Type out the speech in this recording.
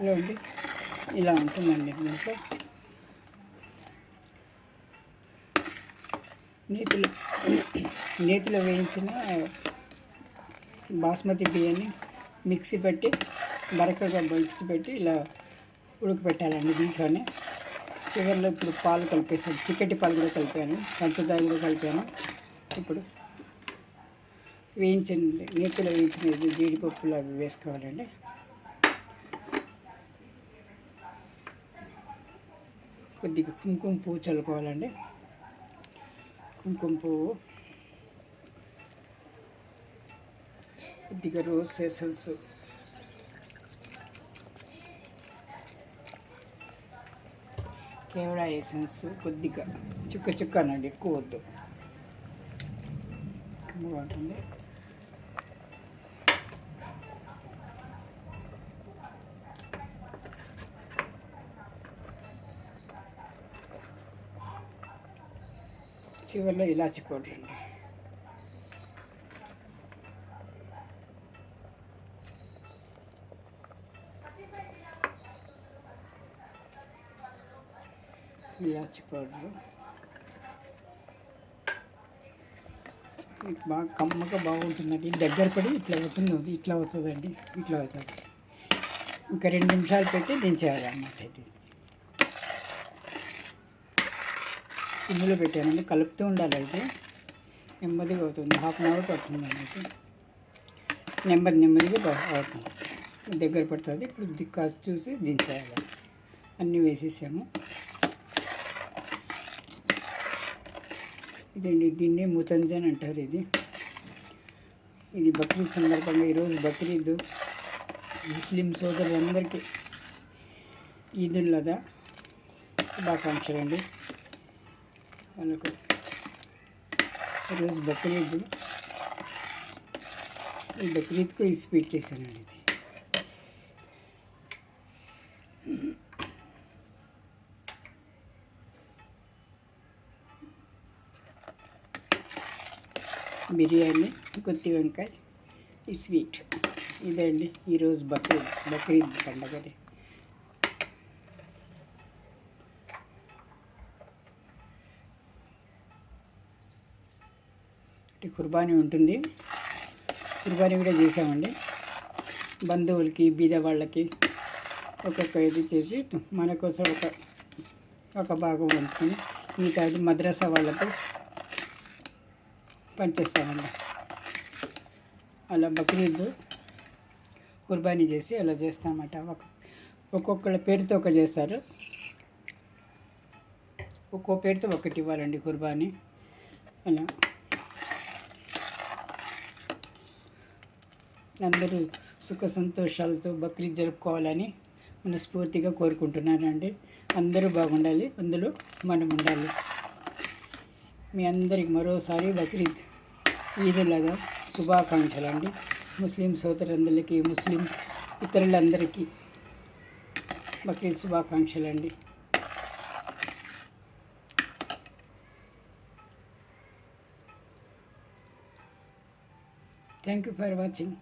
ఇలాంటి ఇలా ఉంటుందండి. దీంట్లో నేతిలో నేతిలో వేయించిన బాస్మతి బియ్యాన్ని మిక్సీ పెట్టి బరకగా మిక్సీ పెట్టి ఇలా ఉడకపెట్టాలండి. దీంట్లోనే చివరిలో ఇప్పుడు పాలు కలిపేసాను, చిక్కటి పాలు కూడా కలిపాను, పంచదార కూడా కలిపాను. ఇప్పుడు నేతిలో వేయించిన జీడిపప్పులు అవి వేసుకోవాలండి. కొద్దిగా కుంకుమ పువ్వు చల్లుకోవాలండి. కుంకుమ పువ్వు, కొద్దిగా రోజ్ ఎసెన్స్, కేవడా ఎసెన్స్ కొద్దిగా చుక్క అనండి, ఎక్కువ వద్దు, కమ్మగా ఉంటుంది. చివరిలో ఇలాచి పౌడర్ అండి. ఇలాచి పౌడర్ బాగా కమ్మగా బాగుంటుందండి. దగ్గర పడి ఇట్లా అవుతుంది, ఇట్లా అవుతుందండి, ఇట్లా అవుతుంది. ఇంకా 2 నిమిషాలు పెట్టి దించేయాలన్నమాట. ఇది సిమ్లో పెట్టానండి, కలుపుతూ ఉండాలి. అయితే నెమ్మదిగా అవుతుంది, 1/2 అవర్ పడుతుంది అన్నట్టు. నెమ్మదిగా అవుతుంది, దగ్గర పడుతుంది. ఇప్పుడు కాస్త చూసి దించేయాలి. అన్నీ వేసేసాము. ఇదండి, దీన్ని ముతంజన్ అంటారు. ఇది బక్రీద్ సందర్భంగా ఈరోజు బక్రీద్ ముస్లిం సోదరులందరికీ ఈదుల్ అదా శుభాకాంక్షలు అండి. వాళ్ళకు ఈరోజు బక్రీద్, ఈ బక్రీద్కు ఈ స్వీట్ చేశానండి. బిర్యానీ, కొత్తి వంకాయ, ఈ స్వీట్. ఇదండి ఈరోజు బక్రీద్ పండగది. కుర్బానీ ఉంటుంది, కుర్బానీ కూడా చేసామండి. బంధువులకి, బీద వాళ్ళకి ఒక్కొక్క ఇది చేసి మన కోసం ఒక భాగం వంచుకొని మిగతాది మద్రసా వాళ్ళకు పంచేస్తామండి. అలా బక్రీద్ కుర్బానీ చేసి అలా చేస్తామన్నమాట. ఒక్కొక్కళ్ళ పేరుతో ఒక చేస్తారు, ఒక్కో పేరుతో ఒకటి ఇవ్వాలండి కుర్బానీ. అలా అందరూ సుఖ సంతోషాలతో బక్రీద్ జరుపుకోవాలని మనస్ఫూర్తిగా కోరుకుంటున్నానండి. అందరూ బాగుండాలి, అందులో మనం ఉండాలి. మీ అందరికి మరోసారి బక్రీద్ ఈదుల్ అదా శుభాకాంక్షలు అండి. ముస్లిం సోదరులందరికీ, ముస్లిం ఇతరులందరికీ బక్రీద్ శుభాకాంక్షలు అండి. Thank you for watching.